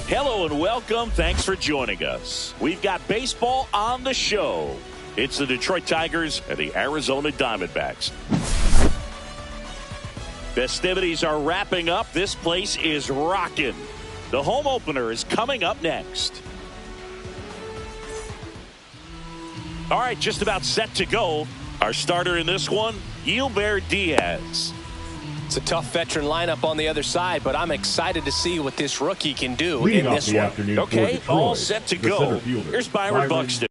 Hello and welcome. Thanks for joining us. We've got baseball on the show. It's the Detroit Tigers and the Arizona Diamondbacks. Festivities are wrapping up. This place is rocking. The home opener is coming up next. All right, just about set to go. Our starter in this one, Gilbert Diaz. It's a tough veteran lineup on the other side, but I'm excited to see what this rookie can do Leading in this one. Okay, all set to go. Here's Byron Buxton.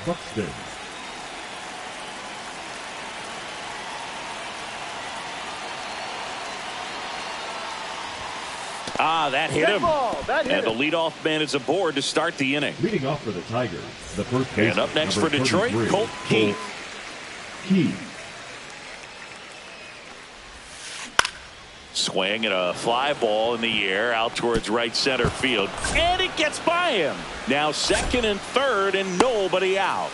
Buxton. That hit him. And the leadoff man is aboard to start the inning. Leading off for the Tigers, the first baseman. And up next for Detroit, Colt Keith. Swing and a fly ball in the air out towards right center field. And it gets by him. Now second and third and nobody out.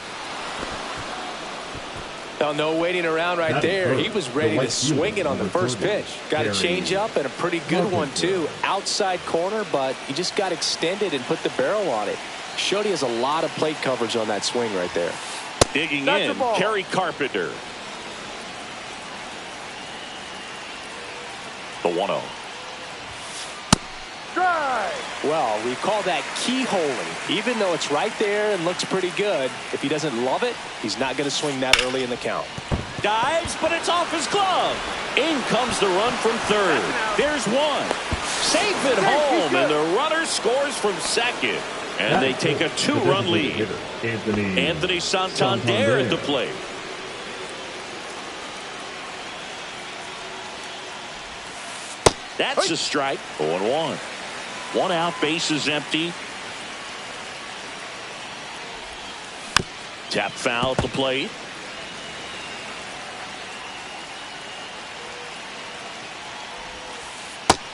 Now, no waiting around right there. He was ready to swing it on the first pitch. Got a change up and a pretty good one too. Outside corner, but he just got extended and put the barrel on it. Showed he has a lot of plate coverage on that swing right there. Digging in, Kerry Carpenter. The 1-0. Well, we call that keyholing. Even though it's right there and looks pretty good, if he doesn't love it, he's not going to swing that early in the count. Dives, but it's off his glove. In comes the run from third. There's one. Safe at home, and the runner scores from second. And they take a 2-run lead. Anthony Santander at the plate. That's a strike. 0-1. 1 out, bases empty. Tap foul at the plate.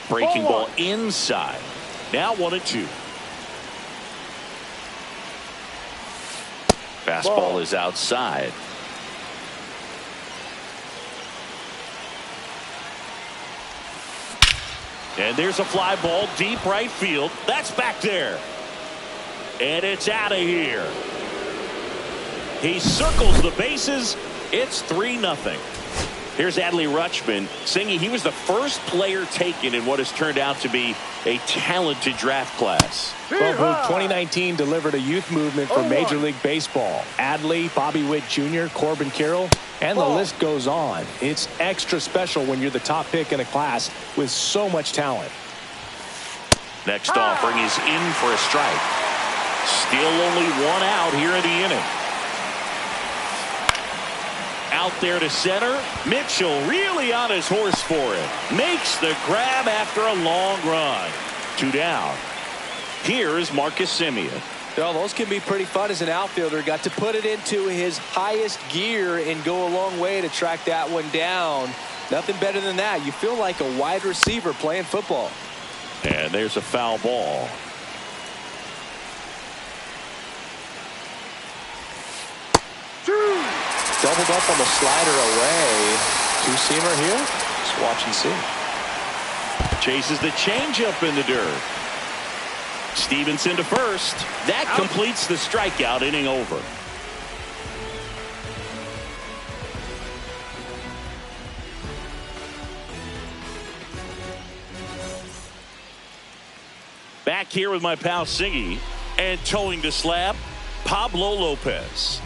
Breaking ball inside. Now 1-2. Fastball is outside. And there's a fly ball deep right field. That's back there. And it's out of here. He circles the bases. It's 3-0. Here's Adley Rutschman singing. He was the first player taken in what has turned out to be a talented draft class. Well, 2019 delivered a youth movement for Major League Baseball. Adley, Bobby Witt Jr., Corbin Carroll, and the list goes on. It's extra special when you're the top pick in a class with so much talent. Next offering is in for a strike. Still only 1 out here in the inning. Out there to center. Mitchell really on his horse for it. Makes the grab after a long run. 2 down. Here's Marcus Semien. Well, those can be pretty fun as an outfielder. Got to put it into his highest gear and go a long way to track that one down. Nothing better than that. You feel like a wide receiver playing football. And there's a foul ball. Doubled up on the slider away. Two-seamer here. Just watch and see. Chases the changeup in the dirt. Stevenson to first. That completes the strikeout, inning over. Back here with my pal Singy, and towing the slab, Pablo Lopez.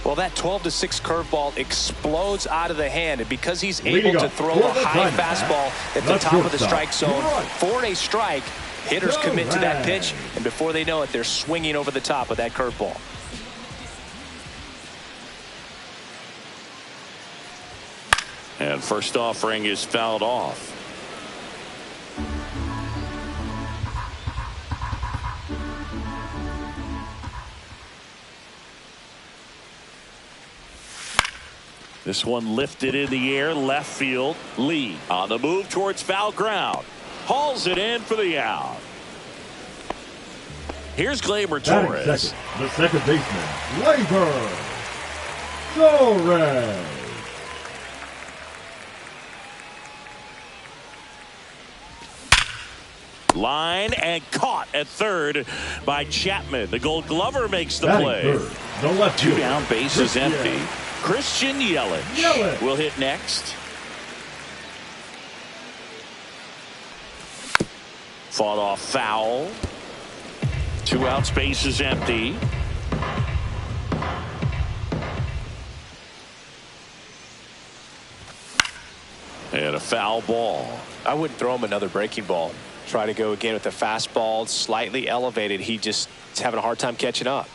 Well, that 12-6 curveball explodes out of the hand, and because he's able to throw a high fastball at the top of the strike zone for a strike, hitters commit to that pitch, and before they know it, they're swinging over the top of that curveball. And first offering is fouled off. This one lifted in the air, left field. Lee on the move towards foul ground. Hauls it in for the out. Here's Gleyber Torres. The second baseman, Gleyber Torres. Line and caught at third by Chapman. The Gold Glover makes the play. Third, the left Two fielder, down, base is empty. Christian Yelich will hit next. Fought off foul. 2 outs, base is empty. And a foul ball. I wouldn't throw him another breaking ball. Try to go again with the fastball, slightly elevated. He just is having a hard time catching up.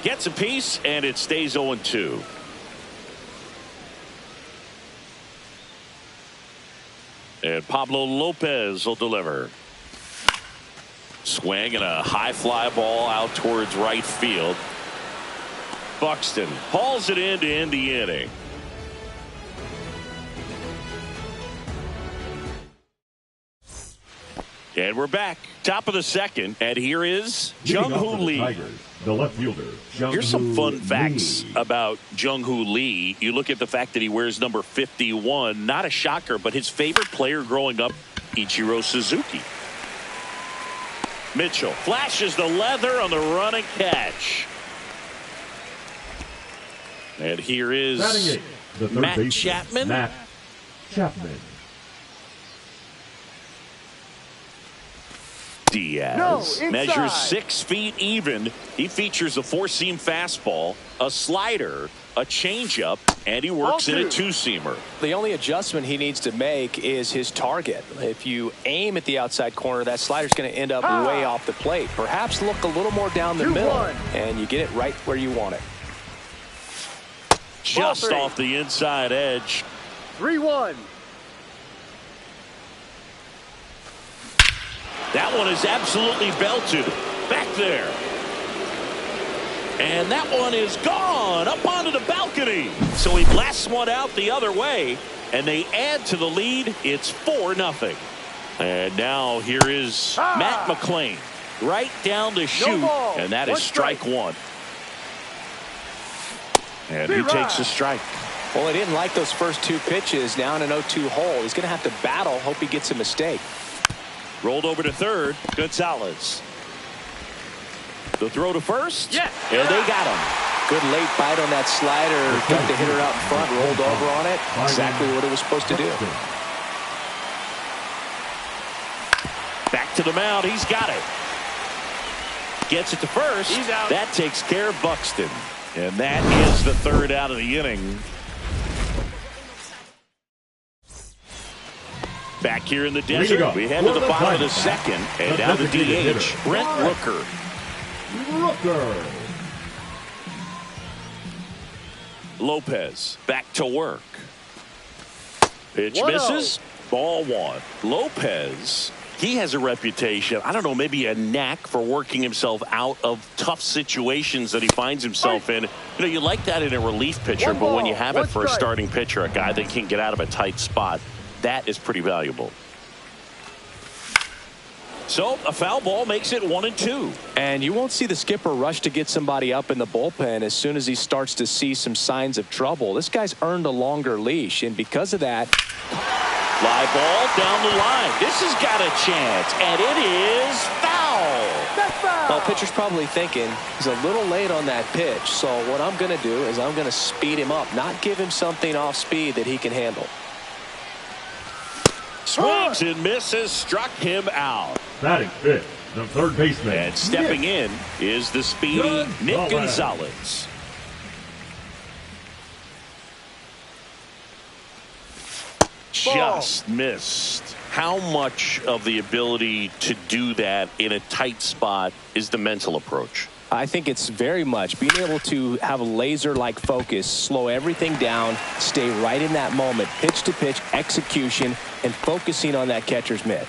Gets a piece, and it stays 0-2. And Pablo Lopez will deliver. Swing and a high fly ball out towards right field. Buxton hauls it in to end the inning. And we're back. Top of the second. And here is Jung-Hoo Lee. The left fielder. Here's some fun facts about Jung-Hoo Lee. You look at the fact that he wears number 51. Not a shocker, but his favorite player growing up, Ichiro Suzuki. Mitchell flashes the leather on the run and catch. And here is Matt Chapman. Matt Chapman. Diaz measures 6 feet even. He features a 4-seam fastball, a slider, a changeup, and he works in a 2-seamer. The only adjustment he needs to make is his target. If you aim at the outside corner, that slider's going to end up way off the plate. Perhaps look a little more down the middle, and you get it right where you want it. Just off the inside edge. 3-1. That one is absolutely belted. Back there. And that one is gone up onto the balcony. So he blasts one out the other way, and they add to the lead. It's 4-0. And now here is Matt McClain right down the chute, and that is strike one. And he takes a strike. Well, he didn't like those first 2 pitches. Now in an 0-2 hole, he's going to have to battle. Hope he gets a mistake. Rolled over to third. Gonzalez. The throw to first. Yeah. And they got him. Good late bite on that slider. Got the hitter out in front. Rolled over on it. Exactly what it was supposed to do. Back to the mound. He's got it. Gets it to first. He's out. That takes care of Buxton. And that is the 3rd out of the inning. Back here in the desert, we head to the bottom of the second, and now the DH, Brent Rooker. Lopez back to work. Pitch misses. Ball 1. Lopez He has a reputation, I don't know, maybe a knack for working himself out of tough situations that he finds himself in. You know, you like that in a relief pitcher, but when you have it for a starting pitcher, a guy that can get out of a tight spot, that is pretty valuable. So a foul ball makes it 1-2. And you won't see the skipper rush to get somebody up in the bullpen as soon as he starts to see some signs of trouble. This guy's earned a longer leash, and because of that, fly ball down the line. This has got a chance, and it is foul. Well, pitcher's probably thinking he's a little late on that pitch, so what I'm going to do is I'm going to speed him up, not give him something off speed that he can handle. Swings and misses, struck him out. Batting fifth, the third baseman. And stepping in is the speedy Nick Gonzalez. Just missed. How much of the ability to do that in a tight spot is the mental approach? I think it's very much being able to have a laser-like focus, slow everything down, stay right in that moment, pitch-to-pitch execution, and focusing on that catcher's mitt.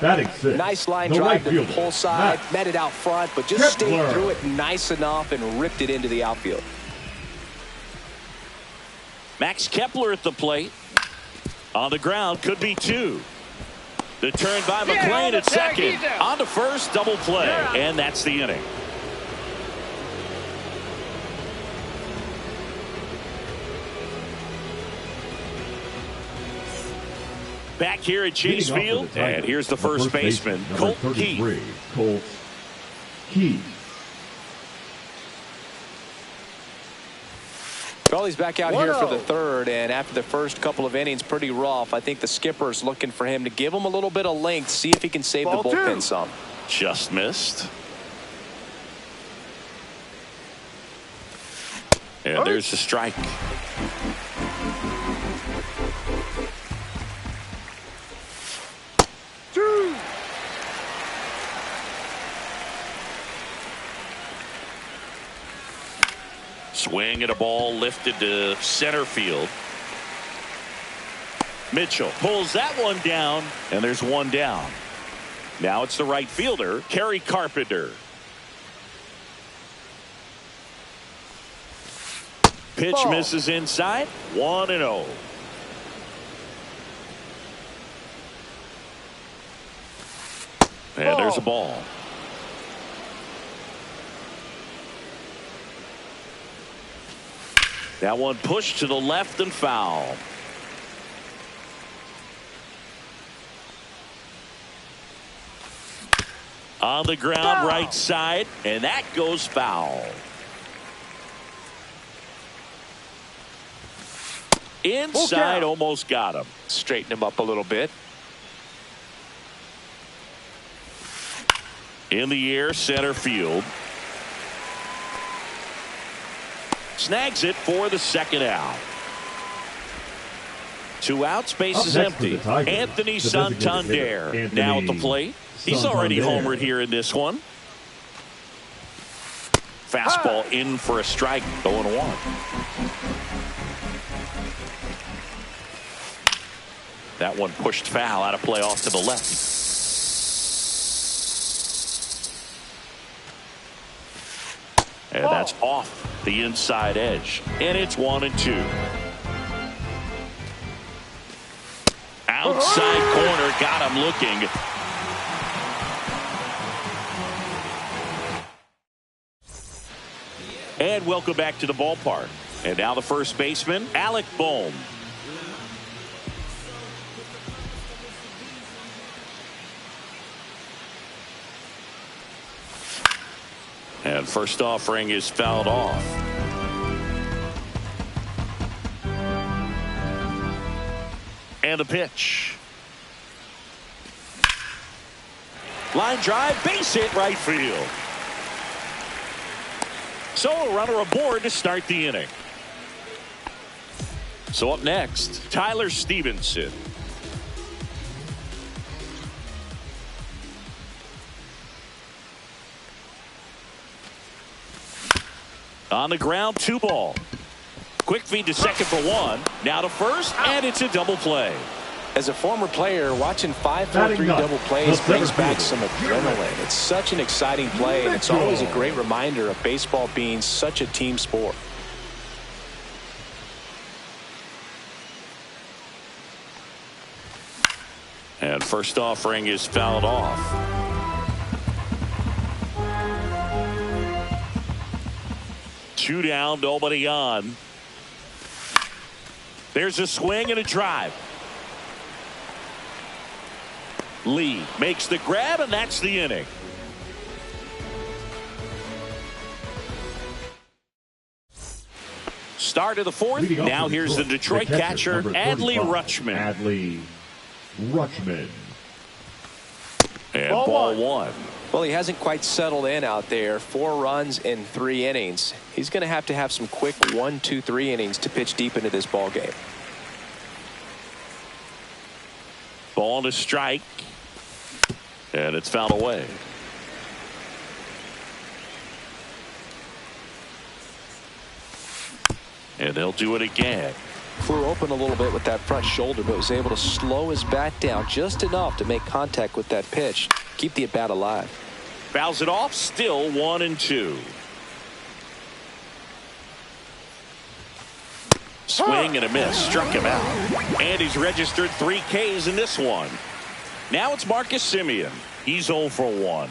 Batting sixth, nice line the drive right to the fielder, pull side, met it out front, but just stayed through it nice enough and ripped it into the outfield. Max Kepler at the plate. On the ground, could be two. The turn by McClain at second. On to first, double play. And that's the inning. Back here at Chase Field. And here's the first baseman, Colt Keith. Colt Keith. Well, he's back out here for the third, and after the first couple of innings, pretty rough. I think the skipper's looking for him to give him a little bit of length, see if he can save the bullpen some. Just missed. And there's the strike. Swing at a ball lifted to center field. Mitchell pulls that one down, and there's one down. Now it's the right fielder, Kerry Carpenter. Pitch misses inside, 1-0. And there's a ball. That one pushed to the left and foul. On the ground, right side, and that goes foul. Inside, almost got him. Straighten him up a little bit. In the air, center field. Snags it for the second out. 2 outs, base is empty. Anthony Santander now at the plate. He's already homered here in this one. Fastball in for a strike, 0-1. That one pushed foul, out of play off to the left. And that's off the inside edge. And it's 1-2. Outside corner, got him looking. And welcome back to the ballpark. And now the first baseman, Alec Bohm. And first offering is fouled off. And the pitch. Line drive, base hit, right field. So a runner aboard to start the inning. So up next, Tyler Stevenson. On the ground, 2 ball. Quick feed to second for 1. Now to first, and it's a double play. As a former player, watching 5-4-3 double plays brings back some adrenaline. It's such an exciting play, and it's always a great reminder of baseball being such a team sport. And first offering is fouled off. Two down, nobody on. There's a swing and a drive. Lee makes the grab, and that's the inning. Start of the fourth. Now here's the Detroit catcher, Adley Rutschman. And ball one. Well, he hasn't quite settled in out there. 4 runs in 3 innings. He's going to have some quick 1, 2, 3 innings to pitch deep into this ball game. Ball to strike. And it's fouled away. And they'll do it again. Flew open a little bit with that front shoulder, but was able to slow his bat down just enough to make contact with that pitch. Keep the at-bat alive. Fouls it off. Still 1-2. Swing and a miss. Struck him out. And he's registered 3 Ks in this one. Now it's Marcus Semien. He's 0 for 1.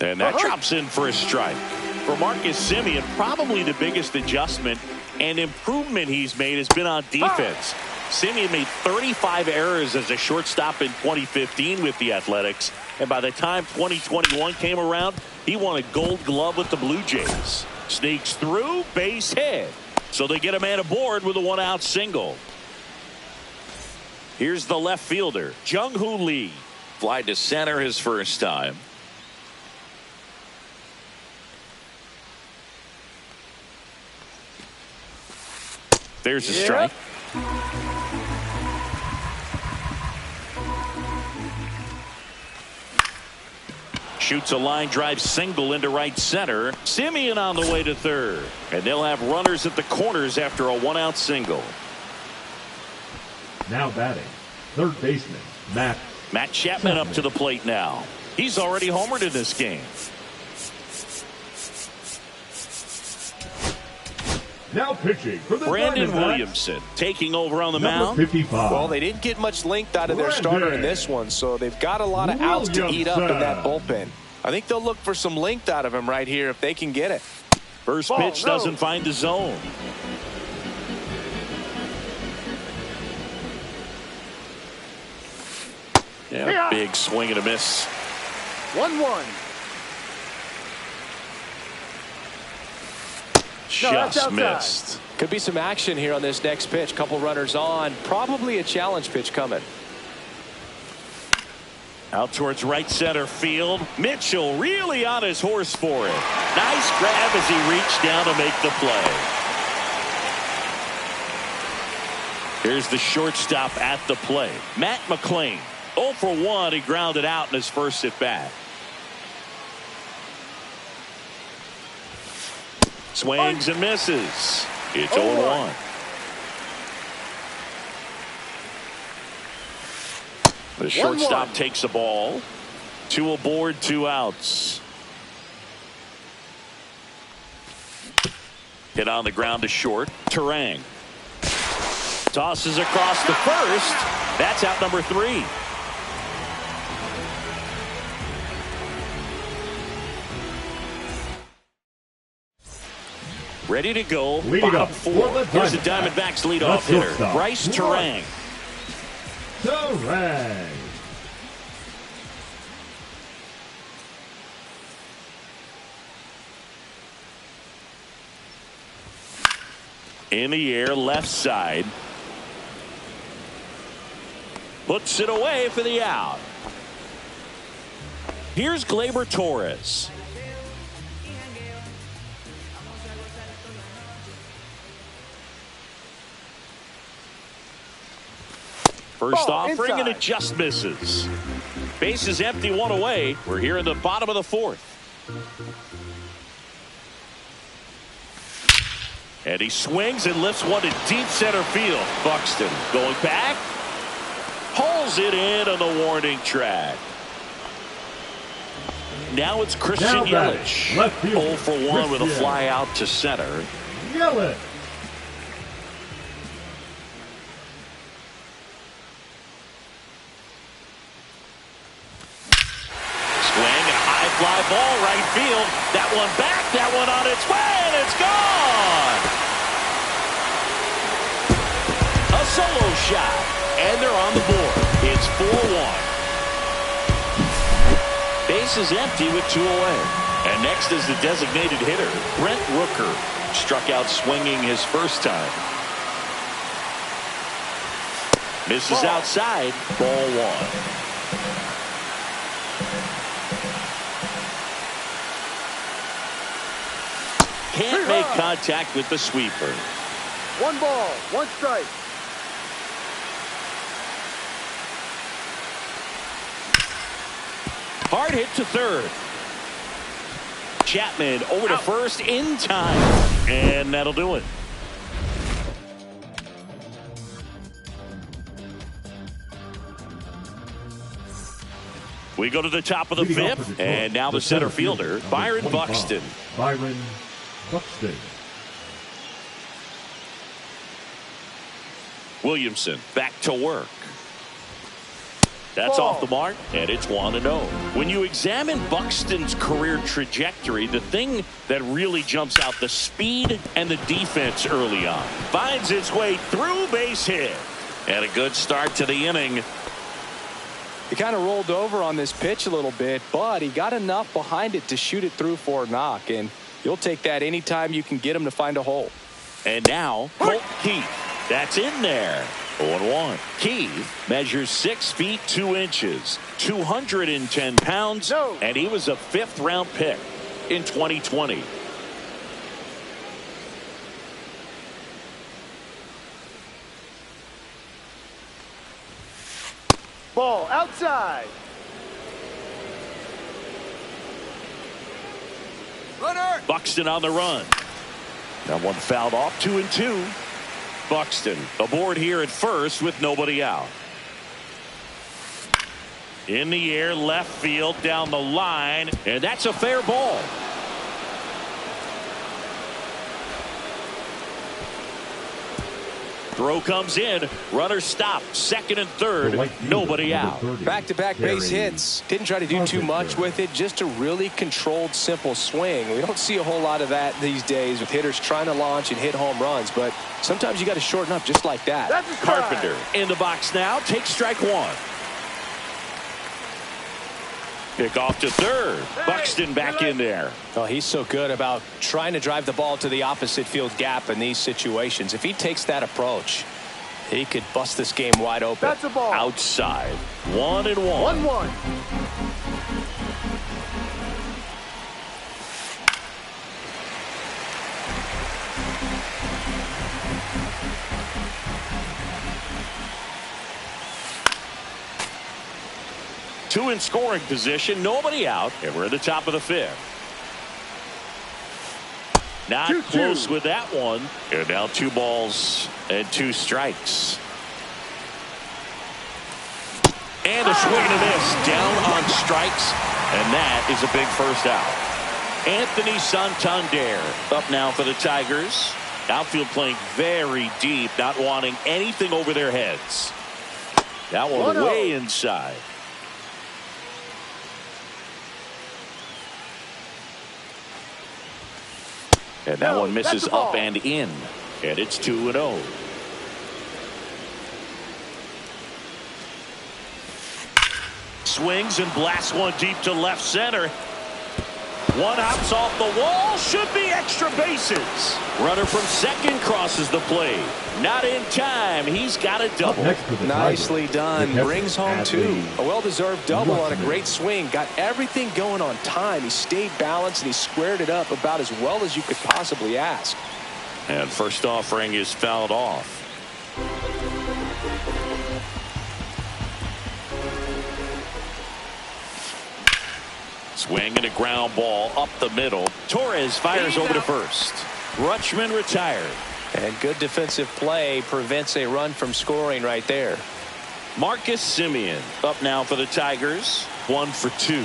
And that drops in for a strike. For Marcus Semien, probably the biggest adjustment and improvement he's made has been on defense. Semien made 35 errors as a shortstop in 2015 with the Athletics. And by the time 2021 came around, he won a Gold Glove with the Blue Jays. Sneaks through, base hit. So they get a man aboard with a 1-out single. Here's the left fielder, Jung-Hoo Lee. Fly to center his first time. There's a strike. Shoots a line drive single into right center. Semien on the way to third. And they'll have runners at the corners after a 1-out single. Now batting, third baseman, Matt Chapman up to the plate now. He's already homered in this game. Now pitching for the Brandon Diamondbacks, Williamson taking over on the mound. 55. Well, they didn't get much length out of their starter in this one, so they've got a lot of outs to eat up in that bullpen. I think they'll look for some length out of him right here if they can get it. First pitch doesn't find the zone. Yeah, big swing and a miss. 1-1. Just missed. Could be some action here on this next pitch. Couple runners on. Probably a challenge pitch coming. Out towards right center field. Mitchell really on his horse for it. Nice grab as he reached down to make the play. Here's the shortstop at the plate. Matt McClain. 0 for 1. He grounded out in his first at bat. Swings and misses. It's 0-1. The shortstop takes the ball. 2 aboard, 2 outs. Hit on the ground to short. Terang tosses across the first. That's out number 3. Ready to go. Bottom 4. Here's the Diamondbacks leadoff hitter, Bryce Terang. In the air, left side. Puts it away for the out. Here's Gleyber Torres. First offering, and it just misses. Base is empty, 1 away. We're here in the bottom of the 4th. And he swings and lifts one to deep center field. Buxton going back. Pulls it in on the warning track. Now it's Christian Yelich. 0 for 1 with a fly out to center. Yelich. Swing and a high fly ball right field. That one back, that one on its way, and it's gone. A solo shot, and they're on the board. It's 4-1. Base is empty with 2 away. And next is the designated hitter, Brent Rooker. Struck out swinging his first time. Misses outside, ball 1. Can't make contact with the sweeper. 1 ball, 1 strike. Hard hit to third. Chapman over to first in time. And that'll do it. We go to the top of the fifth. And now the center fielder, Byron Buxton. Byron Buxton. Williamson back to work. That's off the mark, and it's 1-0. When you examine Buxton's career trajectory, the thing that really jumps out, the speed and the defense early on. Finds its way through, base hit. And a good start to the inning. He kind of rolled over on this pitch a little bit, but he got enough behind it to shoot it through for a knock, and you'll take that anytime you can get him to find a hole. And now, Colt Keith. That's in there. 0-1. Keith measures 6 feet 2 inches, 210 pounds, and he was a 5th-round pick in 2020. Ball outside. Runner. Buxton on the run. That one fouled off. 2-2. Buxton aboard here at first with nobody out. In the air, left field, down the line, and that's a fair ball. Throw comes in. Runner stopped. Second and third. Nobody out. Back-to-back base hits. Didn't try to do too much with it. Just a really controlled, simple swing. We don't see a whole lot of that these days with hitters trying to launch and hit home runs. But sometimes you got to shorten up just like that. Carpenter in the box now. Takes strike 1. Pick off to third. Buxton back in there. Oh, he's so good about trying to drive the ball to the opposite field gap in these situations. If he takes that approach, he could bust this game wide open. That's a ball. Outside. 1-1. 1-1. Two in scoring position, nobody out, and we're at the top of the 5th. Not 2-2. close with that one. And now 2 balls and 2 strikes. And a swing and a miss. Down on strikes, and that is a big first out. Anthony Santander up now for the Tigers. Outfield playing very deep, not wanting anything over their heads. That one way inside. And that one misses up and in. And it's 2-0. Swings and blasts one deep to left center. One hops off the wall. Should be extra bases. Runner from second crosses the plate. Not in time. He's got a double. Nicely done. Brings home 2. A well-deserved double on a great swing. Got everything going on time. He stayed balanced and he squared it up about as well as you could possibly ask. And first offering is fouled off. Swing and a ground ball up the middle. Torres fires over to first. Rutschman retired. And good defensive play prevents a run from scoring right there. Marcus Semien up now for the Tigers. 1 for 2.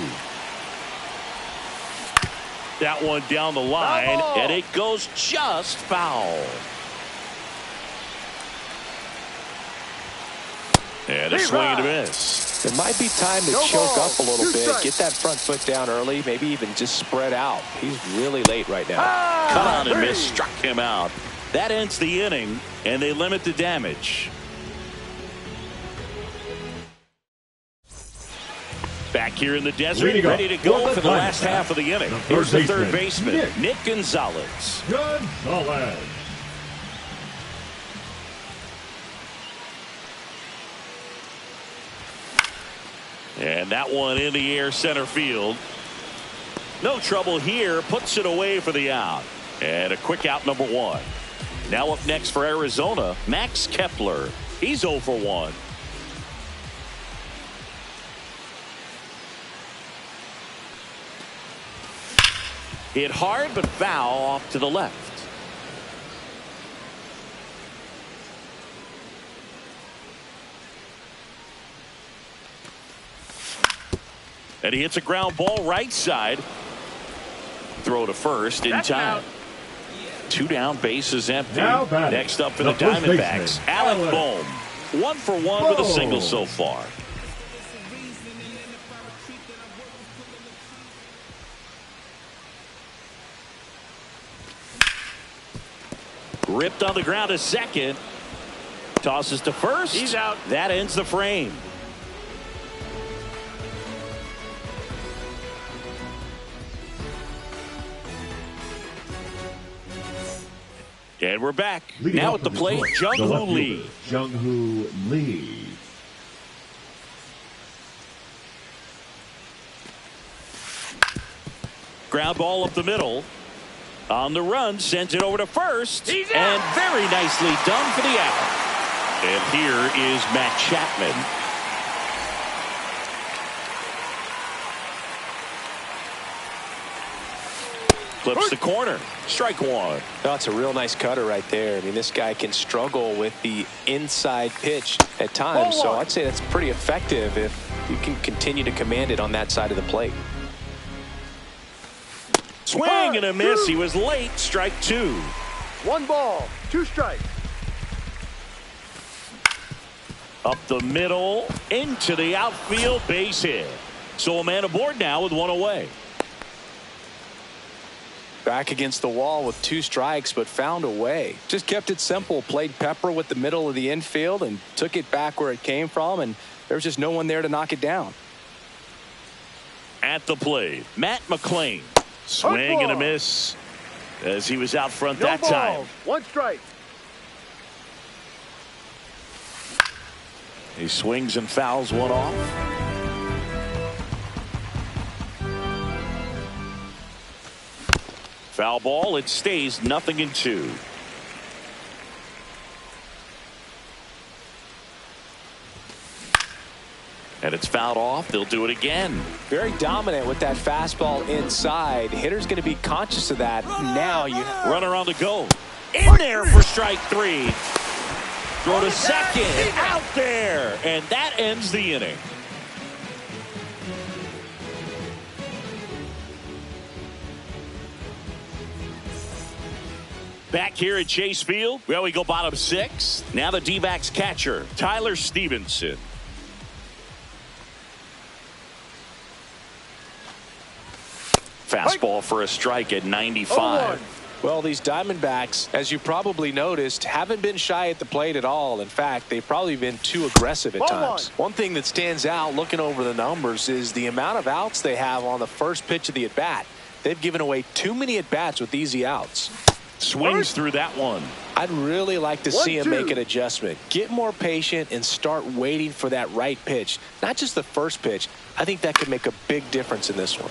That one down the line, and it goes just foul. And a swing and a miss. It might be time to choke up a little bit, get that front foot down early, maybe even just spread out. He's really late right now. Come on and miss, struck him out. That ends the inning, and they limit the damage. Back here in the desert, ready to go for the last half of the inning. Here's the third baseman, Nick Gonzalez. Gonzalez. And that one in the air center field. No trouble here. Puts it away for the out. And a quick out, number 1. Now up next for Arizona, Max Kepler. He's 0 for 1. Hit hard but foul off to the left. And he hits a ground ball right side. Throw to first in time. 2 down, bases empty. Next up for the Diamondbacks, Alec Bohm. 1 for 1 with a single so far. Ripped on the ground to second. Tosses to first. He's out. That ends the frame. And we're back. Now at the plate, Jung-Hoo Lee. Jung-Hoo Lee. Ground ball up the middle. On the run, sends it over to first. And very nicely done for the out. And here is Matt Chapman. Clips the corner. Strike 1. That's a real nice cutter right there. I mean, this guy can struggle with the inside pitch at times. So I'd say that's pretty effective if you can continue to command it on that side of the plate. Swing and a miss. He was late. Strike 2. 1 ball, 2 strikes. Up the middle, into the outfield, base hit. So a man aboard now with 1 away. Back against the wall with 2 strikes, but found a way. Just kept it simple. Played pepper with the middle of the infield and took it back where it came from, and there was just no one there to knock it down. At the plate, Matt McClain. Swing and a miss as he was out front that time. 1 strike. He swings and fouls one off. Foul ball. It stays 0-2. And it's fouled off. They'll do it again. Very dominant with that fastball inside. Hitter's going to be conscious of that. Now you runner on the go. In there for strike 3. Throw to second. Out there. And that ends the inning. Back here at Chase Field. Well, we go bottom 6. Now the D-backs catcher, Tyler Stevenson. Fastball for a strike at 95. Well, these Diamondbacks, as you probably noticed, haven't been shy at the plate at all. In fact, they've probably been too aggressive at times. One thing that stands out looking over the numbers is the amount of outs they have on the first pitch of the at-bat. They've given away too many at-bats with easy outs. Swings through that one. I'd really like to see him make an adjustment. Get more patient and start waiting for that right pitch. Not just the first pitch. I think that could make a big difference in this one.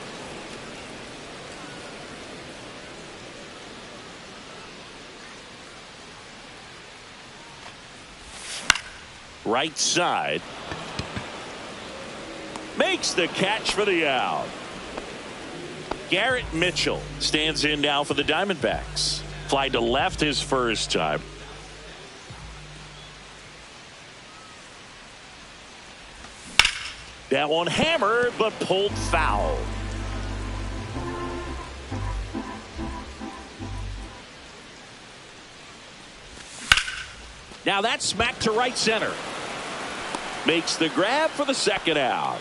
Right side. Makes the catch for the out. Garrett Mitchell stands in now for the Diamondbacks. Fly to left his first time. That one hammered, but pulled foul. Now that's smacked to right center. Makes the grab for the second out.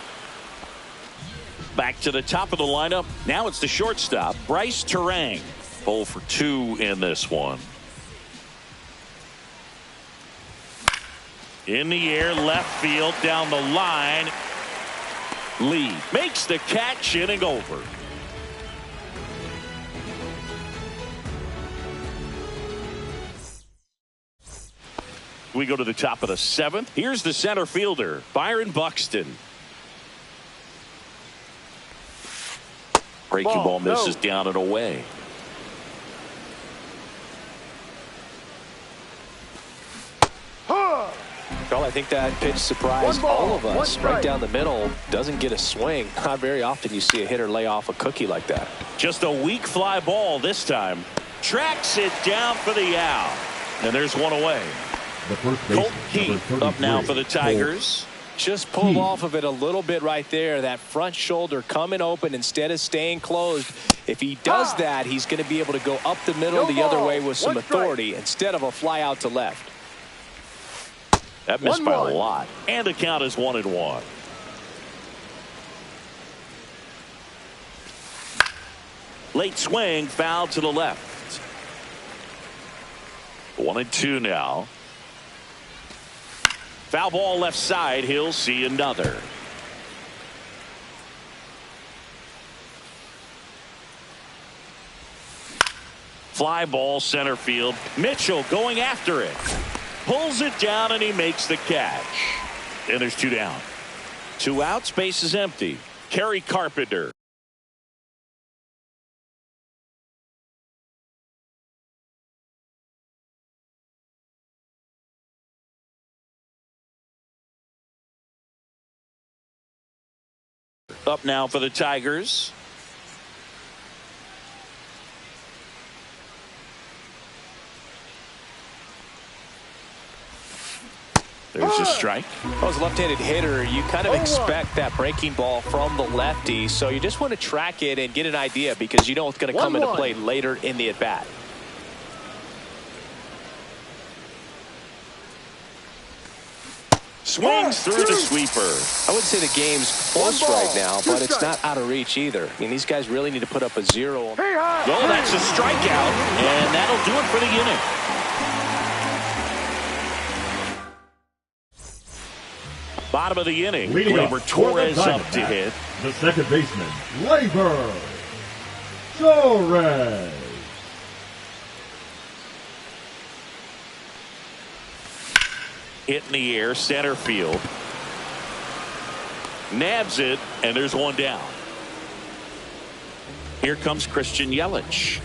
Back to the top of the lineup. Now it's the shortstop, Bryce Terang. 0 for 2 in this one. In the air, left field, down the line. Lee makes the catch, inning over. We go to the top of the 7th. Here's the center fielder, Byron Buxton. Breaking ball misses down and away. Well, I think that pitch surprised all of us. Right down the middle, doesn't get a swing. Not very often you see a hitter lay off a cookie like that. Just a weak fly ball this time. Tracks it down for the out. And there's one away. Colt Heath up now for the Tigers. Just pulled off of it a little bit right there. That front shoulder coming open instead of staying closed. If he does that, he's going to be able to go up the middle the other way with some authority instead of a fly out to left. That missed by a lot. And the count is 1-1. Late swing, foul to the left. 1-2 now. Foul ball left side. He'll see another. Fly ball center field. Mitchell going after it. Pulls it down and he makes the catch. And there's 2 down. 2 outs, base is empty. Kerry Carpenter. Up now for the Tigers. There's a strike. Well, as a left-handed hitter, you kind of expect that breaking ball from the lefty, so you just want to track it and get an idea because you know it's going to come into play later in the at-bat. Swings through the sweeper. I wouldn't say the game's close right now, but it's not out of reach either. I mean, these guys really need to put up a 0. Well, that's a strikeout, and that'll do it for the inning. Bottom of the inning. Gleyber Torres up to hit. The second baseman, Gleyber Torres. Hit in the air, center field. Nabs it, and there's 1 down. Here comes Christian Yelich.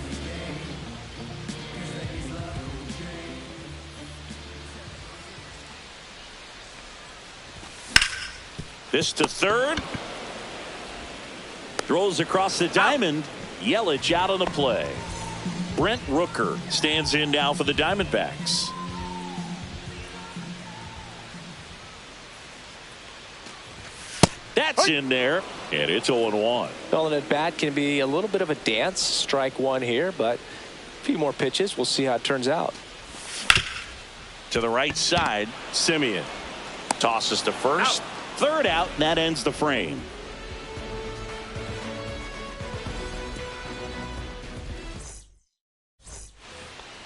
This to third. Throws across the diamond. Yelich out on the play. Brent Rooker stands in now for the Diamondbacks. That's in there, and it's 0-1. Well, an at-bat can be a little bit of a dance. Strike 1 here, but a few more pitches. We'll see how it turns out. To the right side, Simeon tosses to first. Third out, and that ends the frame.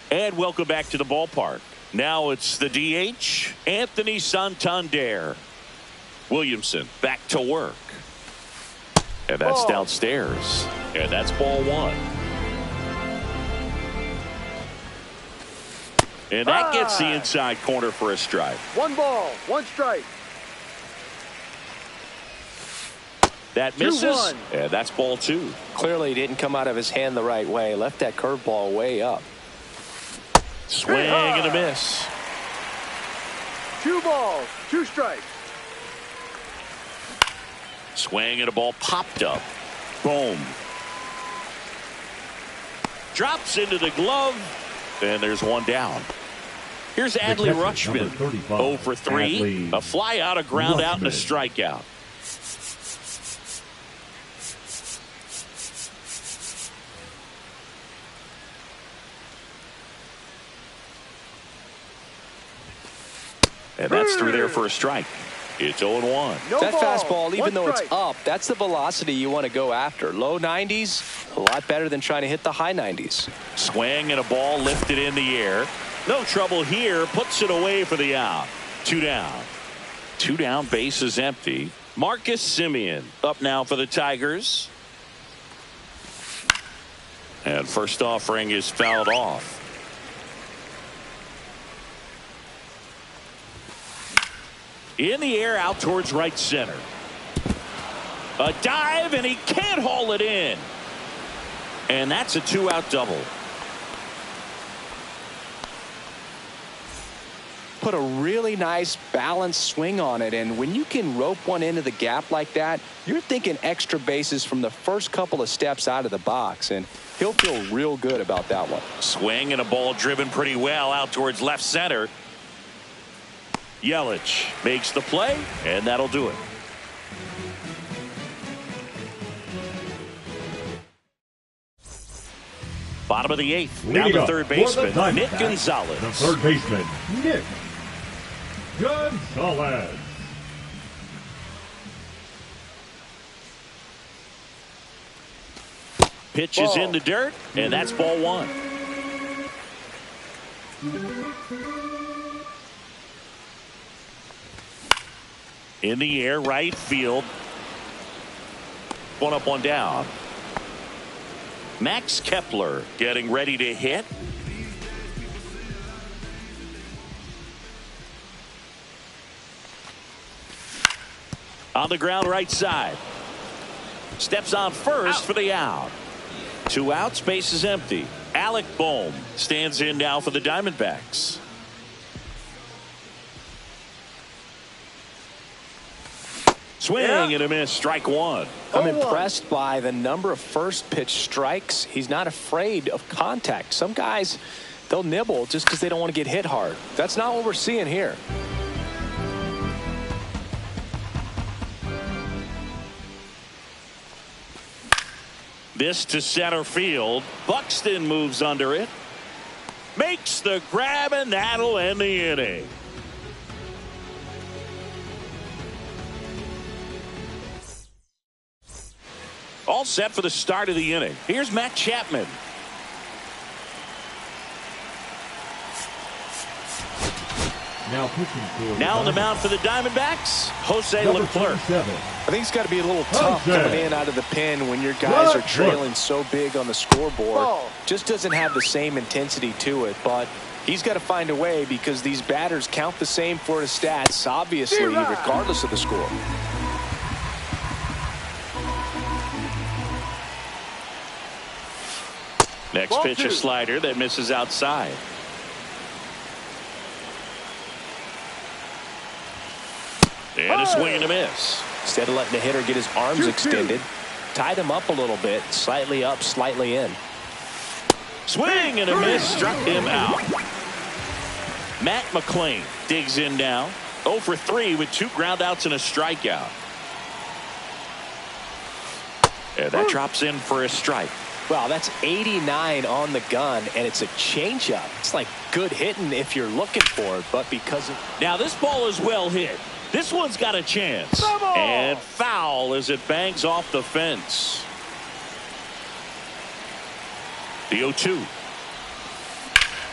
And welcome back to the ballpark. Now it's the DH, Anthony Santander. Williamson back to work. And that's downstairs. And that's ball 1. And that gets the inside corner for a strike. 1 ball, 1 strike. That misses. And that's ball 2. Clearly didn't come out of his hand the right way. Left that curveball way up. Swing and a miss. 2 balls, 2 strikes. Swing and a ball popped up. Boom. Drops into the glove. and there's one down. Here's Adley Rutschman, 0 for 3, a fly out, a ground out, and a strikeout. And that's through there for a strike. It's 0-1. That fastball, even though it's up, that's the velocity you want to go after. Low 90s, a lot better than trying to hit the high 90s. Swing and a ball lifted in the air. No trouble here. Puts it away for the out. 2 down. 2 down, base is empty. Marcus Semien up now for the Tigers. And first offering is fouled off. In the air out towards right center. A dive, and he can't haul it in. And that's a 2-out double. Put a really nice balanced swing on it, and when you can rope one into the gap like that, you're thinking extra bases from the first couple of steps out of the box, and he'll feel real good about that one. Swing and a ball driven pretty well out towards left center. Yelich makes the play, and that'll do it. Bottom of the 8th. Down to third baseman, Nick Gonzalez. The third baseman, Nick Gonzalez. Pitch is in the dirt, and that's ball 1. In the air, right field. 1 up, 1 down. Max Kepler getting ready to hit. On the ground, right side. Steps on first for the out. 2 outs, base is empty. Alec Bohm stands in now for the Diamondbacks. Swing and a miss, strike 1. I'm impressed by the number of first pitch strikes. He's not afraid of contact. Some guys, they'll nibble just because they don't want to get hit hard. That's not what we're seeing here. This to center field. Buxton moves under it. Makes the grab, and that'll end the inning. All set for the start of the inning. Here's Matt Chapman. Now on the mound for the Diamondbacks, Jose Leclerc. I think it's got to be a little tough coming in out of the pen when your guys are trailing so big on the scoreboard. Just doesn't have the same intensity to it, but he's got to find a way because these batters count the same for his stats, obviously, regardless of the score. Next pitch, a slider that misses outside. And a swing and a miss. Instead of letting the hitter get his arms extended, tied him up a little bit, slightly up, slightly in. Swing and a miss, struck him out. Matt McClain digs in now. 0 for 3 with 2 ground outs and a strikeout. And that drops in for a strike. Wow, that's 89 on the gun, and it's a changeup. It's like good hitting if you're looking for it, but because of... Now this ball is well hit. This one's got a chance. And foul as it bangs off the fence. The 0-2.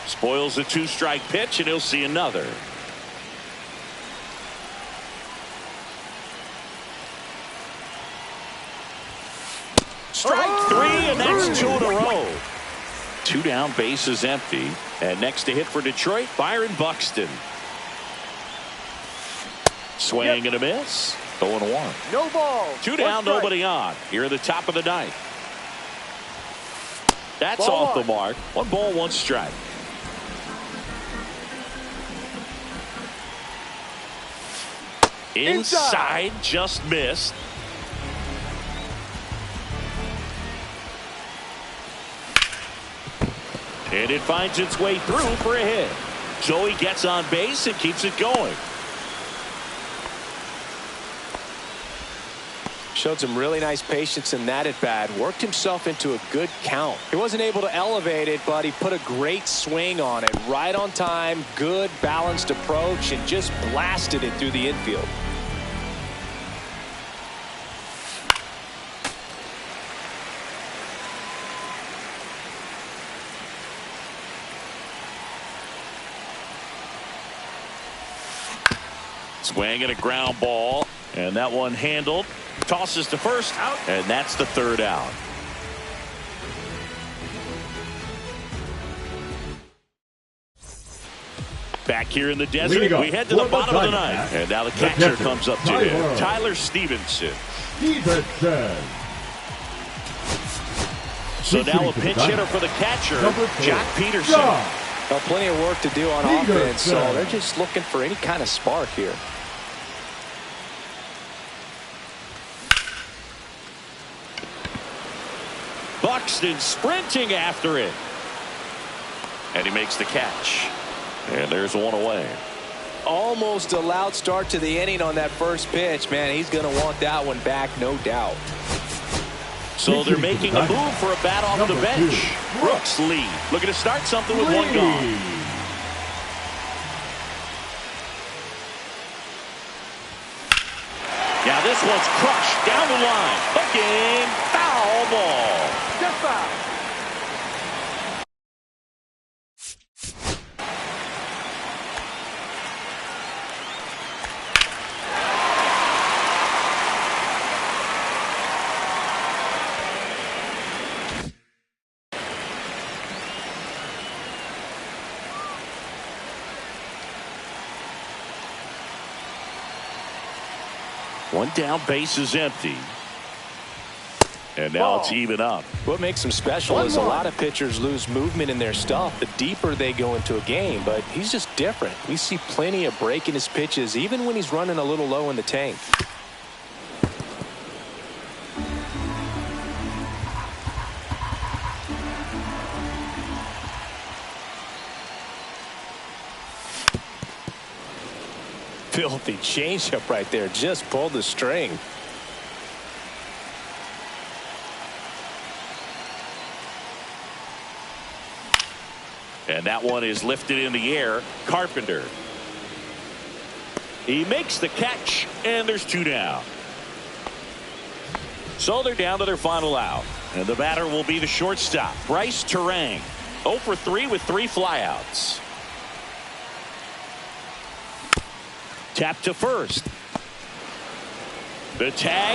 Spoils the 2-strike pitch, and he'll see another. Strike 3, and that's 2 in a row. 2 down, base is empty. And next to hit for Detroit, Byron Buxton. Swing and a miss. 0-1. No ball. 2 down, nobody on. Here at the top of the 9th. That's off the mark. 1 ball, 1 strike. Inside, just missed. And it finds its way through for a hit. So he gets on base and keeps it going. Showed some really nice patience in that at bat. Worked himself into a good count. He wasn't able to elevate it, but he put a great swing on it. Right on time, good balanced approach, and just blasted it through the infield. Swing and a ground ball, and that one handled. Tosses to first, out, and that's the third out. Back here in the desert, we head to the bottom of the ninth, and now the catcher comes up to him, Tyler Stevenson. So now a pinch hitter for the catcher, Jack Peterson. Well, plenty of work to do on offense, so they're just looking for any kind of spark here. Buxton sprinting after it. And he makes the catch. And there's one away. Almost a loud start to the inning on that first pitch. Man, he's going to want that one back, no doubt. So they're making a move for a bat off the bench. Brooks lead. Looking to start something with one gone. Now this one's crushed down the line. Hooking. Foul ball. Just foul. One down, base is empty. And now it's even up. What makes him special is a lot of pitchers lose movement in their stuff the deeper they go into a game, but he's just different. We see plenty of break in his pitches even when he's running a little low in the tank. Filthy changeup right there, just pulled the string. And that one is lifted in the air. Carpenter. He makes the catch, and there's two down. So they're down to their final out. And the batter will be the shortstop, Bryce Terang. 0 for 3 with 3 flyouts. Tap to first. The tag.